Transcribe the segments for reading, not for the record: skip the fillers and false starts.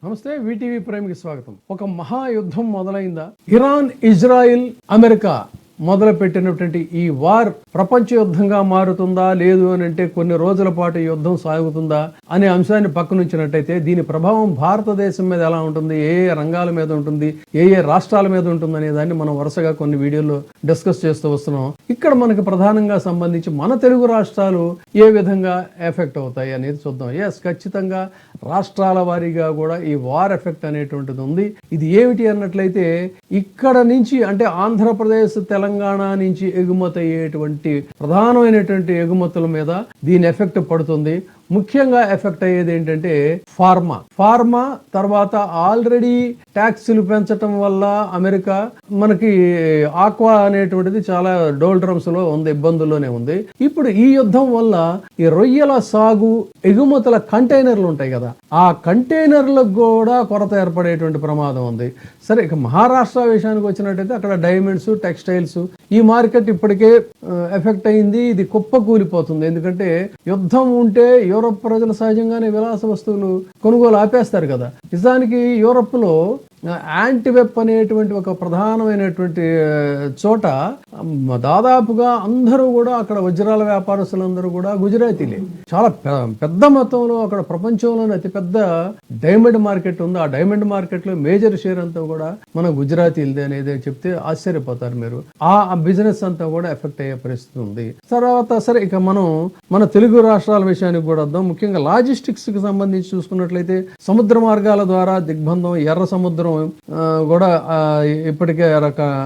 నమస్తే, వీటీవీ ప్రైమ్కి స్వాగతం. ఒక మహాయుద్ధం మొదలైందా? ఇరాన్, ఇజ్రాయిల్, అమెరికా మొదలు పెట్టినటువంటి ఈ వార్ ప్రపంచ యుద్ధంగా మారుతుందా లేదు అని అంటే కొన్ని రోజుల పాటు యుద్ధం సాగుతుందా అనే అంశాన్ని పక్కనుంచినట్టయితే దీని ప్రభావం భారతదేశం మీద ఎలా ఉంటుంది, ఏ ఏ రంగాల మీద ఉంటుంది, ఏ ఏ రాష్ట్రాల మీద ఉంటుంది అనే దాన్ని మనం వరుసగా కొన్ని వీడియోల్లో డిస్కస్ చేస్తూ వస్తున్నాం. ఇక్కడ మనకి ప్రధానంగా సంబంధించి మన తెలుగు రాష్ట్రాలు ఏ విధంగా ఎఫెక్ట్ అవుతాయి అనేది చూద్దాం. ఎస్, ఖచ్చితంగా రాష్ట్రాల వారీగా కూడా ఈ వార్ ఎఫెక్ట్ అనేటువంటిది ఉంది. ఇది ఏమిటి అన్నట్లయితే ఇక్కడ నుంచి అంటే ఆంధ్రప్రదేశ్, తెలంగాణ నుంచి ఎగుమతి అయ్యేటువంటి ప్రధానమైనటువంటి ఎగుమతుల మీద దీని ఎఫెక్ట్ పడుతుంది. ముఖ్యంగా ఎఫెక్ట్ అయ్యేది ఏంటంటే ఫార్మా తర్వాత ఆల్రెడీ ట్యాక్సులు పెంచటం వల్ల అమెరికా మనకి ఆక్వా అనేటువంటిది చాలా డోల్డ్రమ్స్ లో ఉంది, ఇబ్బందుల్లోనే ఉంది. ఇప్పుడు ఈ యుద్ధం వల్ల ఈ రొయ్యల సాగు ఎగుమతుల కంటైనర్లు ఉంటాయి కదా, ఆ కంటైనర్లకు కూడా కొరత ఏర్పడేటువంటి ప్రమాదం ఉంది. సరే, ఇక మహారాష్ట్ర విషయానికి వచ్చినట్టయితే అక్కడ డైమండ్స్, టెక్స్టైల్స్ ఈ మార్కెట్ ఇప్పటికే ఎఫెక్ట్ అయింది. ఇది కుప్పకూలిపోతుంది. ఎందుకంటే యుద్ధం ఉంటే యూరప్ ప్రజలు సహజంగానే విలాస వస్తువులు కొనుగోలు ఆపేస్తారు కదా. నిజానికి యూరప్ లో యాంటీవెప్ అనేటువంటి ఒక ప్రధానమైనటువంటి చోట దాదాపుగా అందరూ కూడా అక్కడ వజ్రాల వ్యాపారస్తులందరూ కూడా గుజరాతీలే. చాలా పెద్ద మొత్తంలో అక్కడ ప్రపంచంలోనే అతిపెద్ద డైమండ్ మార్కెట్ ఉంది. ఆ డైమండ్ మార్కెట్ లో మేజర్ షేర్ అంతా కూడా మన గుజరాతీలదే అనేది చెప్తే ఆశ్చర్యపోతారు మీరు. ఆ బిజినెస్ అంతా కూడా ఎఫెక్ట్ అయ్యే పరిస్థితి ఉంది. తర్వాత సరే, ఇక మనం మన తెలుగు రాష్ట్రాల విషయానికి కూడా వద్దాం. ముఖ్యంగా లాజిస్టిక్స్ కి సంబంధించి చూసుకున్నట్లయితే సముద్ర మార్గాల ద్వారా దిగ్బంధం, ఎర్ర సముద్రం కూడా ఇప్పటికే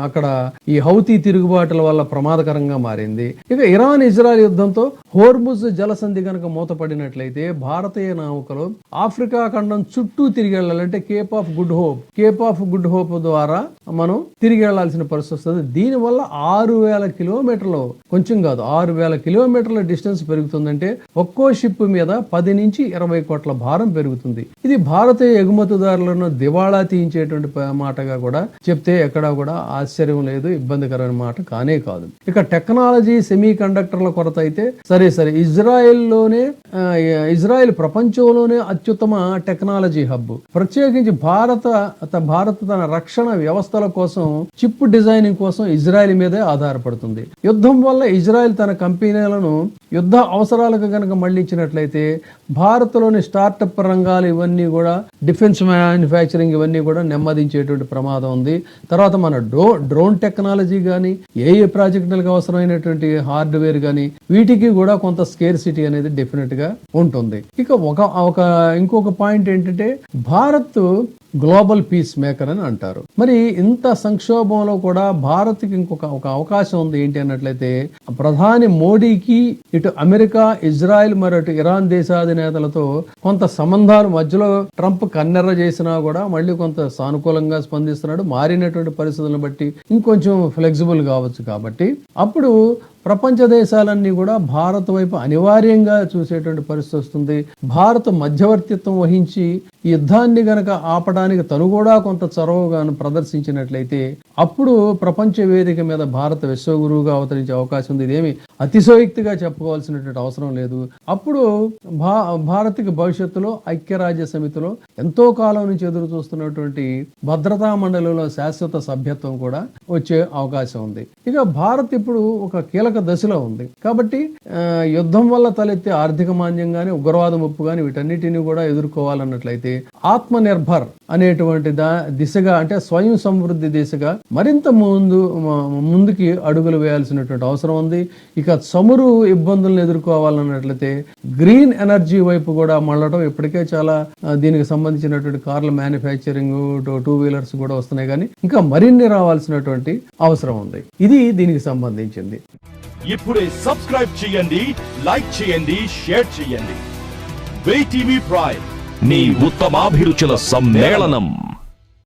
అక్కడ ఈ హౌతీ తిరుగుబాటుల వల్ల ప్రమాదకరంగా మారింది. ఇక ఇరాన్, ఇజ్రాయెల్ యుద్ధంతో హోర్ముజ్ జలసంధి కనుక మూతపడినట్లయితే భారతీయ నౌకలు ఆఫ్రికా ఖండం చుట్టూ తిరిగి వెళ్ళాలంటే కేప్ ఆఫ్ గుడ్ హోప్ ద్వారా మనం తిరిగి వెళ్లాల్సిన పరిస్థితి వస్తుంది. దీనివల్ల 6,000 కిలోమీటర్లు, కొంచెం కాదు 6,000 కిలోమీటర్ల డిస్టెన్స్ పెరుగుతుందంటే ఒక్కో షిప్ మీద 10 నుంచి 20 కోట్ల భారం పెరుగుతుంది. ఇది భారతీయ ఎగుమతిదారులను దివాళా తీయించేటువంటి మాటగా కూడా చెప్తే ఎక్కడా కూడా ఆశ్చర్యం లేదు, ఇబ్బందికరమైన మాట కానే కాదు. ఇక టెక్నాలజీ, సెమీ కండక్టర్ల కొరత అయితే సరే ఇజ్రాయెల్ ప్రపంచంలోనే అత్యుత్తమ టెక్నాలజీ హబ్. ప్రత్యేకించి భారత్ తన రక్షణ వ్యవస్థల కోసం, చిప్ డిజైనింగ్ కోసం ఇజ్రాయెల్ మీదే ఆధారపడుతుంది. యుద్ధం వల్ల ఇజ్రాయెల్ తన కంపెనీలను యుద్ధ అవసరాలకు గనక మళ్లించినట్లయితే భారత్లోని స్టార్టప్ రంగాలు ఇవన్నీ కూడా, డిఫెన్స్ మ్యానుఫ్యాక్చరింగ్ ఇవన్నీ కూడా నెమ్మదించేటువంటి ప్రమాదం ఉంది. తర్వాత మన డ్రోన్ టెక్నాలజీ కానీ, ఏ ప్రాజెక్టులకు అవసరమైనటువంటి హార్డ్వేర్ కానీ వీటికి కూడా కొంత స్కేర్సిటీ అనేది డెఫినెట్ గా ఉంటుంది. ఇక ఇంకొక పాయింట్ ఏంటంటే భారత్ గ్లోబల్ పీస్ మేకర్ అని అంటారు. మరి ఇంత సంక్షోభంలో కూడా భారత్కి ఒక అవకాశం ఉంది. ఏంటి అన్నట్లయితే ప్రధాని మోడీకి ఇటు అమెరికా, ఇజ్రాయెల్ మరి అటు ఇరాన్ దేశాధినేతలతో కొంత సంబంధాలు మధ్యలో ట్రంప్ కన్నెర్ర చేసినా కూడా మళ్ళీ కొంత సానుకూలంగా స్పందిస్తున్నాడు. మారినటువంటి పరిస్థితులను బట్టి ఇంకొంచెం ఫ్లెక్సిబుల్ కావచ్చు. కాబట్టి అప్పుడు ప్రపంచ దేశాలన్నీ కూడా భారత్ వైపు అనివార్యంగా చూసేటువంటి పరిస్థితి వస్తుంది. భారత్ మధ్యవర్తిత్వం వహించి ఈ యుద్ధాన్ని గనక ఆపడానికి తను కూడా కొంత చొరవగా ప్రదర్శించినట్లయితే అప్పుడు ప్రపంచ వేదిక మీద భారత విశ్వగురువుగా అవతరించే అవకాశం ఉంది. ఇదేమి అతిశయోక్తిగా చెప్పుకోవాల్సినటువంటి అవసరం లేదు. అప్పుడు భారత్కి భవిష్యత్తులో ఐక్యరాజ్య సమితిలో ఎంతో కాలం నుంచి ఎదురు చూస్తున్నటువంటి భద్రతా మండలిలో శాశ్వత సభ్యత్వం కూడా వచ్చే అవకాశం ఉంది. ఇక భారత్ ఇప్పుడు ఒక కీలక దశలో ఉంది. కాబట్టి యుద్ధం వల్ల తలెత్తే ఆర్థిక మాంద్యం గాని, ఉగ్రవాద ముప్పు గాని వీటన్నిటిని కూడా ఎదుర్కోవాలన్నట్లయితే ఆత్మ నిర్భర్ అనేటువంటి దిశగా, అంటే స్వయం సమృద్ధి దిశగా మరింత ముందుకి అడుగులు వేయాల్సినటువంటి అవసరం ఉంది. ఇక చమురు ఇబ్బందులను ఎదుర్కోవాలన్నట్లయితే గ్రీన్ ఎనర్జీ వైపు కూడా మళ్ళడం. ఇప్పటికే చాలా దీనికి సంబంధించినటువంటి కార్ల మ్యానుఫ్యాక్చరింగ్, 2 వీలర్స్ కూడా వస్తున్నాయి, కానీ ఇంకా మరిన్ని రావాల్సినటువంటి అవసరం ఉంది. ఇది దీనికి సంబంధించింది. ఇప్పుడే సబ్స్క్రైబ్ చేయండి, లైక్ చేయండి, షేర్ చేయండి. వీటీవీ ప్రైమ్, నీ ఉత్తమాభిరుచుల సమ్మేళనం.